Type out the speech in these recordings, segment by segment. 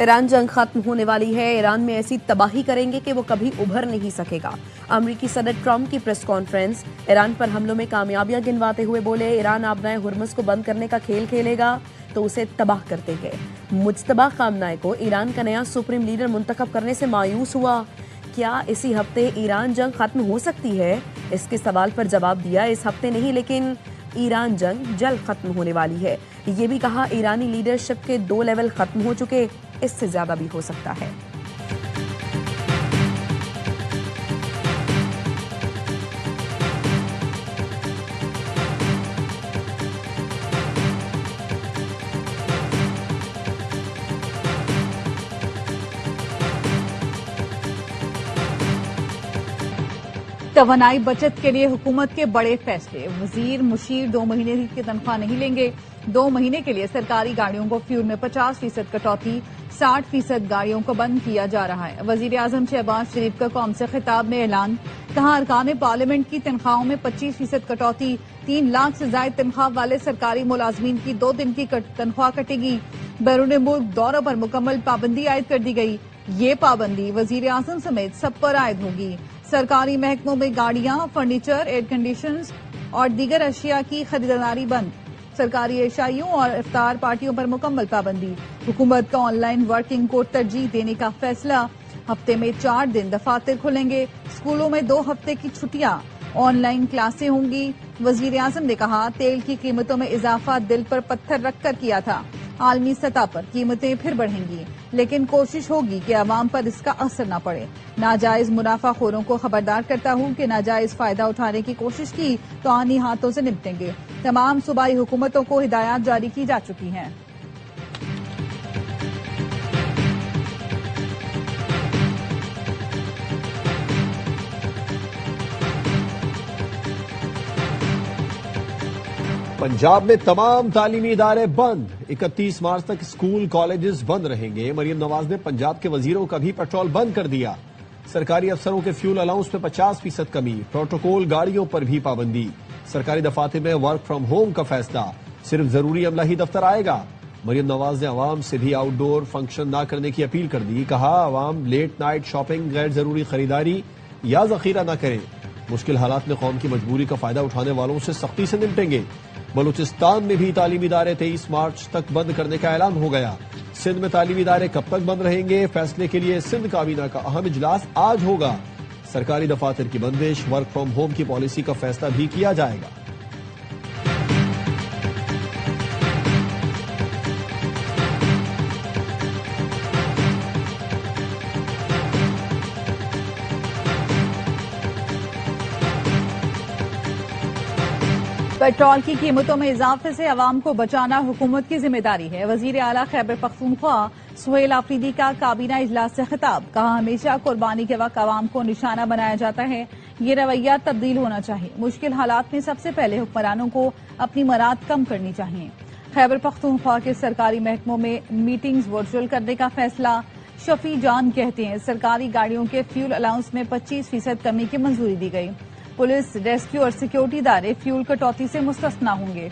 ایران جنگ ختم ہونے والی ہے، ایران میں ایسی تباہی کریں گے کہ وہ کبھی ابھر نہیں سکے گا۔ امریکی صدر ٹرمپ کی پریس کانفرنس، ایران پر حملوں میں کامیابیاں گنواتے ہوئے بولے ایران آبنائے ہرمز کو بند کرنے کا کھیل کھیلے گا تو اسے تباہ کر دیں گے۔ مجتبی خامنہ کو ایران کا نیا سپریم لیڈر منتخب کرنے سے مایوس ہوا، کیا اسی ہفتے ایران جنگ ختم ہو سکتی ہے؟ اس کے سوال پر جواب دیا اس ہفتے نہیں لیکن ایران جنگ جلد ختم ہونے والی ہے۔ یہ بھی کہا ایرانی لیڈرشپ کے 2 لیول ختم ہو چکے، اس سے زیادہ بھی ہو سکتا ہے۔ توانائی بچت کے لیے حکومت کے بڑے فیصلے، وزیر مشیر 2 مہینے کی تنخواہ نہیں لیں گے، 2 مہینے کے لیے سرکاری گاڑیوں کو فیول میں 50% کٹوتی، 60% گاڑیوں کو بند کیا جا رہا ہے۔ وزیر اعظم شہباز شریف کا قوم سے خطاب میں اعلان، کہا ارکان پارلیمنٹ کی تنخواہوں میں 25% کٹوتی، 3 لاکھ سے زائد تنخواہ والے سرکاری ملازمین کی 2 دن کی تنخواہ کٹے گی، بیرون ملک دوروں پر مکمل پابندی عائد کر دی گئی۔ یہ پابندی وزیر اعظم سمیت سب پر عائد ہوگی۔ سرکاری محکموں میں گاڑیاں، فرنیچر، ایئر کنڈیشنرز اور دیگر اشیاء کی خریداری بند، سرکاری عشائیوں اور افطار پارٹیوں پر مکمل پابندی۔ حکومت کا آن لائن ورکنگ کو ترجیح دینے کا فیصلہ، ہفتے میں 4 دن دفاتر کھلیں گے، اسکولوں میں 2 ہفتے کی چھٹیاں، آن لائن کلاسیں ہوں گی۔ وزیر اعظم نے کہا تیل کی قیمتوں میں اضافہ دل پر پتھر رکھ کر کیا تھا، عالمی سطح پر قیمتیں پھر بڑھیں گی لیکن کوشش ہوگی کہ عوام پر اس کا اثر نہ پڑے۔ ناجائز منافع خوروں کو خبردار کرتا ہوں کہ ناجائز فائدہ اٹھانے کی کوشش کی تو آنی ہاتھوں سے نپٹیں گے۔ تمام صوبائی حکومتوں کو ہدایات جاری کی جا چکی ہیں۔ پنجاب میں تمام تعلیمی ادارے بند، 31 مارچ تک اسکول کالجز بند رہیں گے۔ مریم نواز نے پنجاب کے وزیروں کا بھی پیٹرول بند کر دیا۔ سرکاری افسروں کے فیول الاؤنس میں 50% کمی، پروٹوکول گاڑیوں پر بھی پابندی۔ سرکاری دفاتر میں ورک فرام ہوم کا فیصلہ، صرف ضروری عملہ ہی دفتر آئے گا۔ مریم نواز نے عوام سے بھی آؤٹ ڈور فنکشن نہ کرنے کی اپیل کر دی، کہا عوام لیٹ نائٹ شاپنگ، غیر ضروری خریداری یا ذخیرہ نہ کریں۔ مشکل حالات میں قوم کی مجبوری کا فائدہ اٹھانے والوں سے سختی سے نمٹیں گے۔ بلوچستان میں بھی تعلیمی ادارے 23 مارچ تک بند کرنے کا اعلان ہو گیا۔ سندھ میں تعلیمی ادارے کب تک بند رہیں گے؟ فیصلے کے لیے سندھ کابینہ کا اہم اجلاس آج ہوگا۔ سرکاری دفاتر کی بندش، ورک فرام ہوم کی پالیسی کا فیصلہ بھی کیا جائے گا۔ پیٹرول کی قیمتوں میں اضافے سے عوام کو بچانا حکومت کی ذمہ داری ہے۔ وزیر اعلیٰ خیبر پختونخوا سہیل آفریدی کا کابینہ اجلاس سے خطاب، کہا ہمیشہ قربانی کے وقت عوام کو نشانہ بنایا جاتا ہے، یہ رویہ تبدیل ہونا چاہیے۔ مشکل حالات میں سب سے پہلے حکمرانوں کو اپنی مراد کم کرنی چاہیے۔ خیبر پختونخوا کے سرکاری محکموں میں میٹنگز ورچوئل کرنے کا فیصلہ، شفیع جان کہتے ہیں سرکاری گاڑیوں کے فیول الاؤنس میں 25% کمی کی منظوری دی گئی۔ پولیس، ریسکیو اور سیکیورٹی ادارے فیول کٹوتی سے مستثنی ہوں گے۔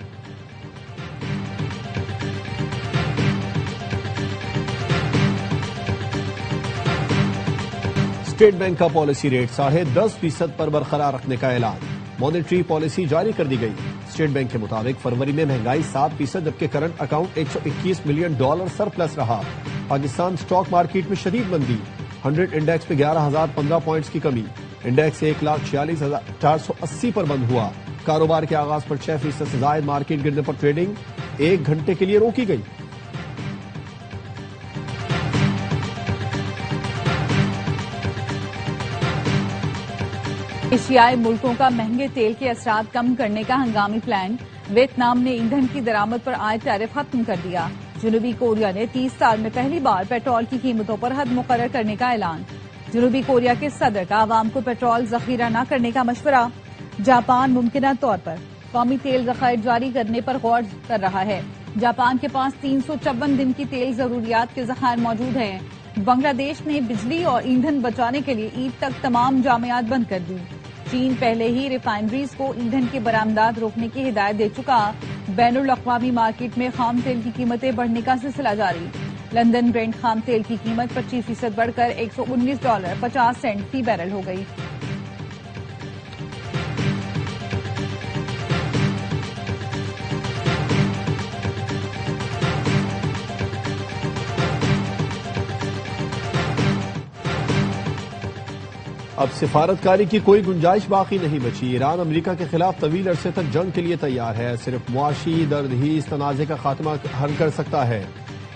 اسٹیٹ بینک کا پالیسی ریٹ 10.5% پر برقرار رکھنے کا اعلان، مانیٹری پالیسی جاری کر دی گئی۔ اسٹیٹ بینک کے مطابق فروری میں مہنگائی 7% جبکہ کرنٹ اکاؤنٹ $121 ملین سرپلس رہا۔ پاکستان سٹاک مارکیٹ میں شدید مندی، 100 انڈیکس میں 11,015 پوائنٹس کی کمی، انڈیکس 1,46,480 پر بند ہوا۔ کاروبار کے آغاز پر 6% سے زائد مارکیٹ گرنے پر ٹریڈنگ 1 گھنٹے کے لیے روکی گئی۔ ایشیائی ملکوں کا مہنگے تیل کے اثرات کم کرنے کا ہنگامی پلان، ویتنام نے ایندھن کی درآمد پر عائد ٹیرف ختم کر دیا۔ جنوبی کوریا نے 30 سال میں پہلی بار پیٹرول کی قیمتوں پر حد مقرر کرنے کا اعلان۔ جنوبی کوریا کے صدر کا عوام کو پیٹرول ذخیرہ نہ کرنے کا مشورہ۔ جاپان ممکنہ طور پر قومی تیل ذخائر جاری کرنے پر غور کر رہا ہے۔ جاپان کے پاس 354 دن کی تیل ضروریات کے ذخائر موجود ہیں۔ بنگلہ دیش نے بجلی اور ایندھن بچانے کے لیے عید تک تمام جامعات بند کر دی۔ چین پہلے ہی ریفائنریز کو ایندھن کی برآمدات روکنے کی ہدایت دے چکا۔ بین الاقوامی مارکیٹ میں خام تیل کی قیمتیں بڑھنے کا سلسلہ جاری۔ لندن برینٹ خام تیل کی قیمت 25% بڑھ کر $119.50 فی بیرل ہو گئی۔ اب سفارتکاری کی کوئی گنجائش باقی نہیں بچی۔ ایران امریکہ کے خلاف طویل عرصے تک جنگ کے لیے تیار ہے، صرف معاشی درد ہی اس تنازع کا خاتمہ حل کر سکتا ہے۔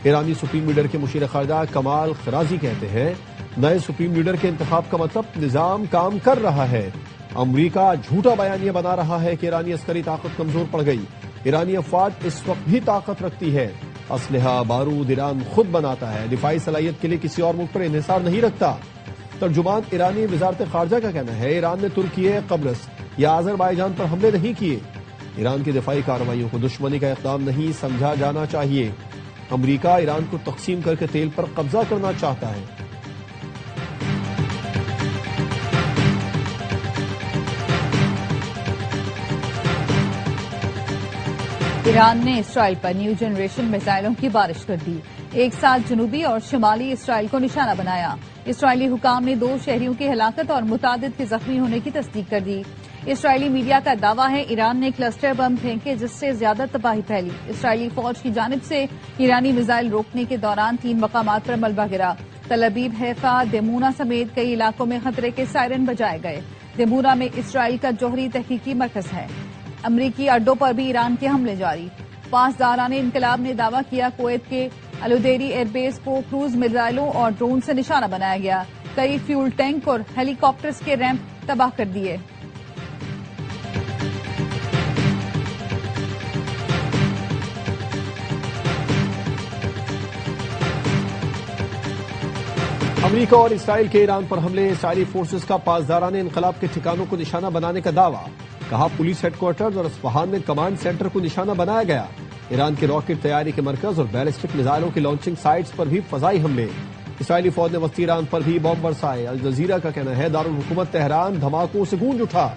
ایرانی سپریم لیڈر کے مشیر خارجہ کمال خرازی کہتے ہیں نئے سپریم لیڈر کے انتخاب کا مطلب نظام کام کر رہا ہے۔ امریکہ جھوٹا بیانیہ بنا رہا ہے کہ ایرانی عسکری طاقت کمزور پڑ گئی۔ ایرانی افواج اس وقت بھی طاقت رکھتی ہے، اسلحہ بارود ایران خود بناتا ہے، دفاعی صلاحیت کے لیے کسی اور ملک پر انحصار نہیں رکھتا۔ ترجمان ایرانی وزارت خارجہ کا کہنا ہے ایران نے ترکی، قبرص یا آذربائیجان پر حملے نہیں کیے۔ ایران کی دفاعی کارروائیوں کو دشمنی کا اقدام نہیں سمجھا جانا چاہیے۔ امریکہ ایران کو تقسیم کر کے تیل پر قبضہ کرنا چاہتا ہے۔ ایران نے اسرائیل پر نیو جنریشن میزائلوں کی بارش کر دی، ایک ساتھ جنوبی اور شمالی اسرائیل کو نشانہ بنایا۔ اسرائیلی حکام نے 2 شہریوں کی ہلاکت اور متعدد کے زخمی ہونے کی تصدیق کر دی۔ اسرائیلی میڈیا کا دعویٰ ہے ایران نے کلسٹر بم پھینکے جس سے زیادہ تباہی پھیلی۔ اسرائیلی فوج کی جانب سے ایرانی میزائل روکنے کے دوران 3 مقامات پر ملبہ گرا۔ تل ابیب، حیفا، دیمونا سمیت کئی علاقوں میں خطرے کے سائرن بجائے گئے۔ دیمونا میں اسرائیل کا جوہری تحقیقی مرکز ہے۔ امریکی اڈوں پر بھی ایران کے حملے جاری۔ پاسداران انقلاب نے دعویٰ کیا کویت کے الودیری ایئر بیس کو کروز میزائلوں اور ڈرون سے نشانہ بنایا گیا۔ کئی فیول ٹینک اور ہیلی کاپٹرز کے ریمپ تباہ کر دیے۔ امریکہ اور اسرائیل کے ایران پر حملے، اسرائیلی فورسز کا پاسداران انقلاب کے ٹھکانوں کو نشانہ بنانے کا دعویٰ، کہا پولیس ہیڈ کوارٹرز اور اصفہان میں کمانڈ سینٹر کو نشانہ بنایا گیا۔ ایران کے راکٹ تیاری کے مرکز اور بیلسٹک میزائلوں کی لانچنگ سائٹس پر بھی فضائی حملے۔ اسرائیلی فوج نے وسطی ایران پر بھی بم برسائے۔ الجزیرہ کا کہنا ہے دارالحکومت تہران دھماکوں سے گونج اٹھا۔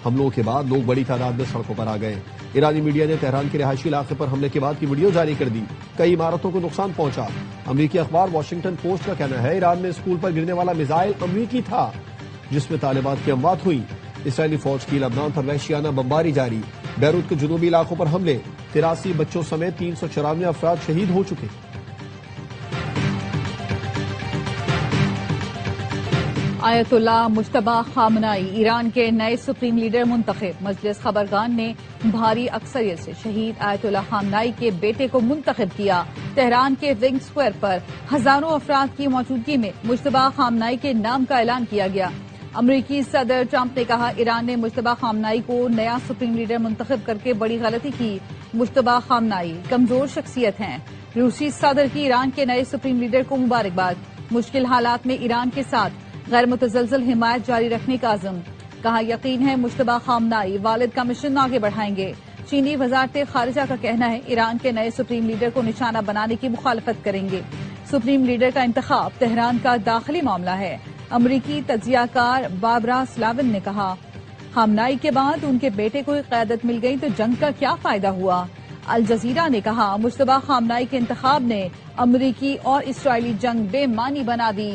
حملوں کے بعد لوگ بڑی تعداد میں سڑکوں پر آ گئے۔ ایرانی میڈیا نے تہران کے رہائشی علاقے پر حملے کے بعد کی ویڈیو جاری کر دی، کئی عمارتوں کو نقصان پہنچا۔ امریکی اخبار واشنگٹن پوسٹ کا کہنا ہے ایران میں اسکول پر گرنے والا میزائل امریکی تھا جس میں طالبات کی اموات ہوئی۔ اسرائیلی فوج کی لبنان پر وحشیانہ بمباری جاری، بیروت کے جنوبی علاقوں پر حملے، 83 بچوں سمیت 394 افراد شہید ہو چکے۔ آیت اللہ مجتبی خامنائی ایران کے نئے سپریم لیڈر منتخب۔ مجلس خبرگان نے بھاری اکثریت سے شہید آیت اللہ خامنائی کے بیٹے کو منتخب کیا۔ تہران کے ونگ سکوائر پر ہزاروں افراد کی موجودگی میں مجتبی خامنائی کے نام کا اعلان کیا گیا۔ امریکی صدر ٹرمپ نے کہا ایران نے مجتبی خامنائی کو نیا سپریم لیڈر منتخب کر کے بڑی غلطی کی۔ مجتبی خامنائی کمزور شخصیت ہیں۔ روسی صدر کی ایران کے نئے سپریم لیڈر کو مبارکباد۔ مشکل حالات میں ایران کے ساتھ غیر متزلزل حمایت جاری رکھنے کا عزم، کہا یقین ہے مجتبی خامنائی والد کا مشن آگے بڑھائیں گے۔ چینی وزارت خارجہ کا کہنا ہے ایران کے نئے سپریم لیڈر کو نشانہ بنانے کی مخالفت کریں گے۔ سپریم لیڈر کا انتخاب تہران کا داخلی معاملہ ہے۔ امریکی تجزیہ کار باربرا سلاون نے کہا خامنائی کے بعد ان کے بیٹے کو قیادت مل گئی تو جنگ کا کیا فائدہ ہوا۔ الجزیرہ نے کہا مجتبی خامنائی کے انتخاب نے امریکی اور اسرائیلی جنگ بے معنی بنا دی۔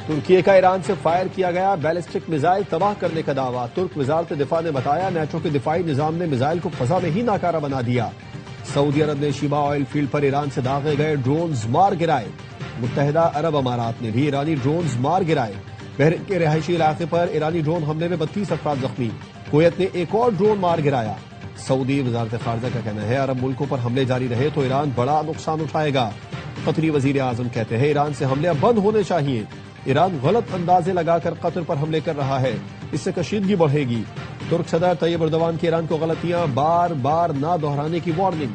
ترکی کا ایران سے فائر کیا گیا بیلسٹک میزائل تباہ کرنے کا دعویٰ۔ ترک وزارت دفاع نے بتایا نیٹو کے دفاعی نظام نے میزائل کو فضا میں ہی ناکارہ بنا دیا۔ سعودی عرب نے شیبہ آئل فیلڈ پر ایران سے داغے گئے ڈرونز مار گرائے۔ متحدہ عرب امارات نے بھی ایرانی ڈرونز مار گرائے۔ بحرین کے رہائشی علاقے پر ایرانی ڈرون حملے میں 32 افراد زخمی۔ کویت نے ایک اور ڈرون مار گرایا۔ سعودی وزارت خارجہ کا کہنا ہے عرب ملکوں پر حملے جاری رہے تو ایران بڑا نقصان اٹھائے گا۔ قطری وزیر اعظم کہتے ہیں ایران سے حملے اب بند ہونے چاہیے۔ ایران غلط اندازے لگا کر قطر پر حملے کر رہا ہے، اس سے کشیدگی بڑھے گی۔ ترک صدر طیب اردوان کی ایران کو غلطیاں بار بار نہ دہرانے کی وارننگ۔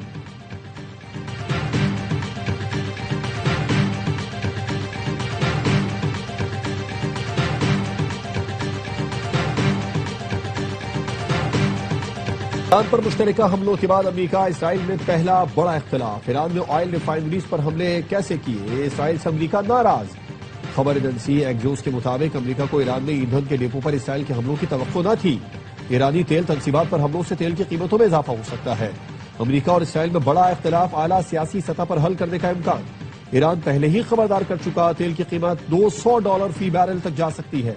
ایران پر مشترکہ حملوں کے بعد امریکہ اسرائیل میں پہلا بڑا اختلاف۔ ایران نے آئل ریفائنریز پر حملے کیسے کیے؟ اسرائیل سے امریکہ ناراض۔ خبر ایجنسی ایکزوس کے مطابق امریکہ کو ایران میں ایندھن کے ڈپو پر اسرائیل کے حملوں کی توقع نہ تھی۔ ایرانی تیل تنصیبات پر حملوں سے تیل کی قیمتوں میں اضافہ ہو سکتا ہے۔ امریکہ اور اسرائیل میں بڑا اختلاف اعلیٰ سیاسی سطح پر حل کرنے کا امکان۔ ایران پہلے ہی خبردار کر چکا، تیل کی قیمت $200 فی بیرل تک جا سکتی ہے۔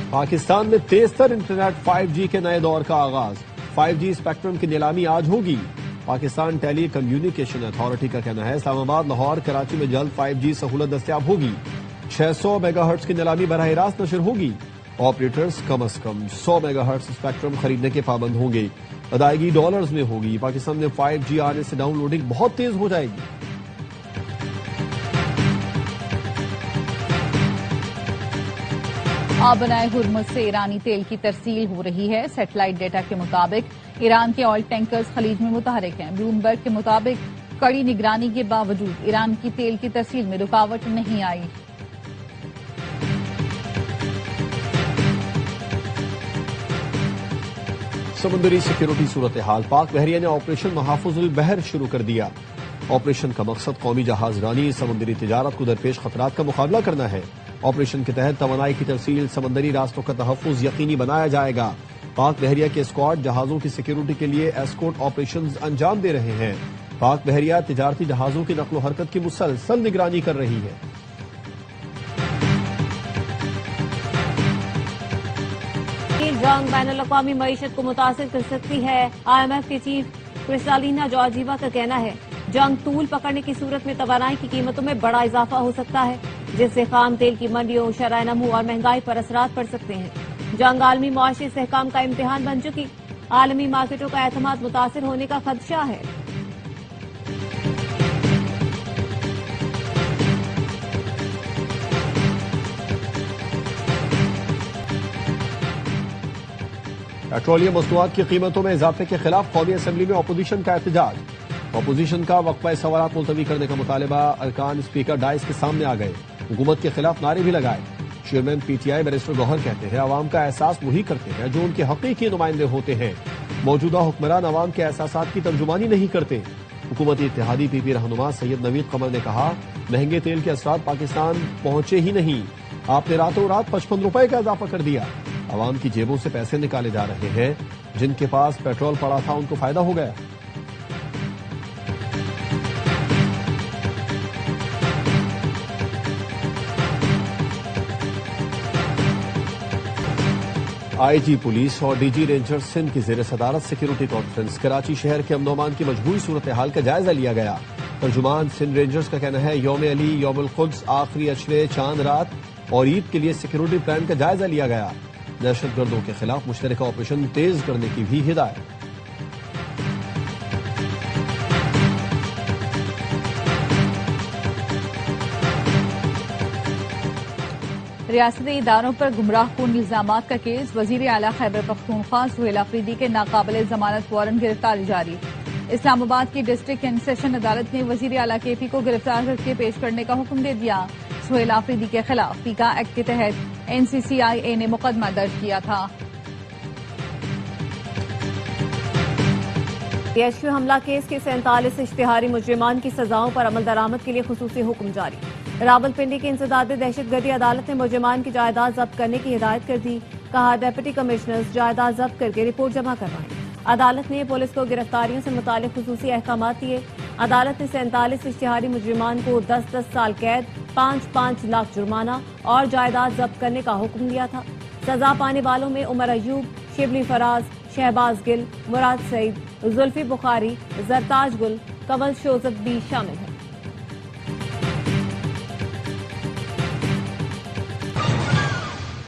پاکستان میں تیز تر انٹرنیٹ 5G کے نئے دور کا آغاز۔ 5G اسپیکٹرم کی نیلامی آج ہوگی۔ پاکستان ٹیلی کمیونیکیشن اتھارٹی کا کہنا ہے اسلام آباد، لاہور، کراچی میں جلد 5G سہولت دستیاب ہوگی۔ 600 میگا ہرٹز کی نیلامی براہ راست نشر ہوگی۔ آپریٹرز کم از کم 100 میگا ہرٹز اسپیکٹرم خریدنے کے پابند ہوں گے۔ ادائیگی ڈالرز میں ہوگی۔ پاکستان میں 5G آنے سے ڈاؤن لوڈنگ بہت تیز ہو جائے گی۔ آبنائے ہرمز سے ایرانی تیل کی ترسیل ہو رہی ہے۔ سیٹلائٹ ڈیٹا کے مطابق ایران کے آئل ٹینکرز خلیج میں متحرک ہیں۔ بلومبرگ کے مطابق کڑی نگرانی کے باوجود ایران کی تیل کی ترسیل میں رکاوٹ نہیں آئی۔ سمندری سیکیورٹی صورتحال۔ پاک بحریہ نے آپریشن محافظ البحر شروع کر دیا۔ آپریشن کا مقصد قومی جہاز رانی سمندری تجارت کو درپیش خطرات کا مقابلہ کرنا ہے۔ آپریشن کے تحت توانائی کی ترسیل، سمندری راستوں کا تحفظ یقینی بنایا جائے گا۔ پاک بحریہ کے اسکواڈ جہازوں کی سیکیورٹی کے لیے ایسکورٹ آپریشنز انجام دے رہے ہیں۔ پاک بحریہ تجارتی جہازوں کی نقل و حرکت کی مسلسل نگرانی کر رہی ہے۔ جنگ بین الاقوامی معیشت کو متاثر کر سکتی ہے۔ IMF کے چیف کرسٹالینا جارجیوا کا کہنا ہے جنگ طول پکڑنے کی صورت میں توانائی کی قیمتوں میں بڑا اضافہ ہو سکتا ہے، جس سے خام تیل کی منڈیوں، شرح نمو اور مہنگائی پر اثرات پڑ سکتے ہیں۔ جنگ عالمی معاشی استحکام کا امتحان بن چکی، عالمی مارکیٹوں کا اعتماد متاثر ہونے کا خدشہ ہے۔ پیٹرولیم مصنوعات کی قیمتوں میں اضافے کے خلاف قومی اسمبلی میں اپوزیشن کا احتجاج۔ اپوزیشن کا وقفہ سوالات ملتوی کرنے کا مطالبہ، ارکان اسپیکر ڈائس کے سامنے آ گئے، حکومت کے خلاف نعرے بھی لگائے۔ چیئرمین PTI بیرسٹر گوہر کہتے ہیں عوام کا احساس وہی کرتے ہیں جو ان کے حقیقی نمائندے ہوتے ہیں۔ موجودہ حکمران عوام کے احساسات کی ترجمانی نہیں کرتے۔ حکومتی اتحادی PP رہنما سید نوید قمر نے کہا مہنگے تیل کے اثرات پاکستان پہنچے ہی نہیں، آپ نے راتوں رات 55 روپے کا اضافہ کر دیا۔ عوام کی جیبوں سے پیسے نکالے جا رہے ہیں، جن کے پاس پیٹرول پڑا تھا ان کو فائدہ ہو گیا۔ IG پولیس اور DG رینجر سندھ کی زیر صدارت سیکیورٹی کانفرنس۔ کراچی شہر کے امن و امان کی مجموعی صورتحال کا جائزہ لیا گیا۔ ترجمان سندھ رینجرز کا کہنا ہے یوم علی، یوم القدس، آخری اشرے، چاند رات اور عید کے لیے سیکیورٹی پلان کا جائزہ لیا گیا۔ دہشت گردوں کے خلاف مشترکہ آپریشن تیز کرنے کی بھی ہدایت۔ ریاستی اداروں پر گمراہ کن الزامات کا کیس۔ وزیر اعلیٰ خیبر پختونخوا سہیل آفریدی کے ناقابل ضمانت وارنٹ گرفتاری جاری۔ اسلام آباد کی ڈسٹرکٹ اینڈ سیشن عدالت نے وزیر اعلیٰ KP کو گرفتار کر کے پیش کرنے کا حکم دے دیا۔ سہیل آفریدی کے خلاف پیکا ایکٹ کے تحت NCCIA نے مقدمہ درج کیا تھا۔ PHQ حملہ کیس کے 47 اشتہاری مجرمان کی سزاؤں پر عمل درآمد کے لیے خصوصی حکم جاری۔ راولپنڈی کی انسداد دہشت گردی عدالت نے مجرمان کی جائیداد ضبط کرنے کی ہدایت کر دی۔ کہا ڈپٹی کمشنرز جائیداد ضبط کر کے رپورٹ جمع کروائیں۔ عدالت نے پولیس کو گرفتاریوں سے متعلق خصوصی احکامات دیے۔ عدالت نے 47 اشتہاری مجرمان کو 10 سال قید، 5 لاکھ جرمانہ اور جائیداد ضبط کرنے کا حکم دیا تھا۔ سزا پانے والوں میں عمر ایوب، شبلی فراز، شہباز گل، مراد سعید، زلفی بخاری، زرتاج گل، کنول شوزت بھی شامل ہیں۔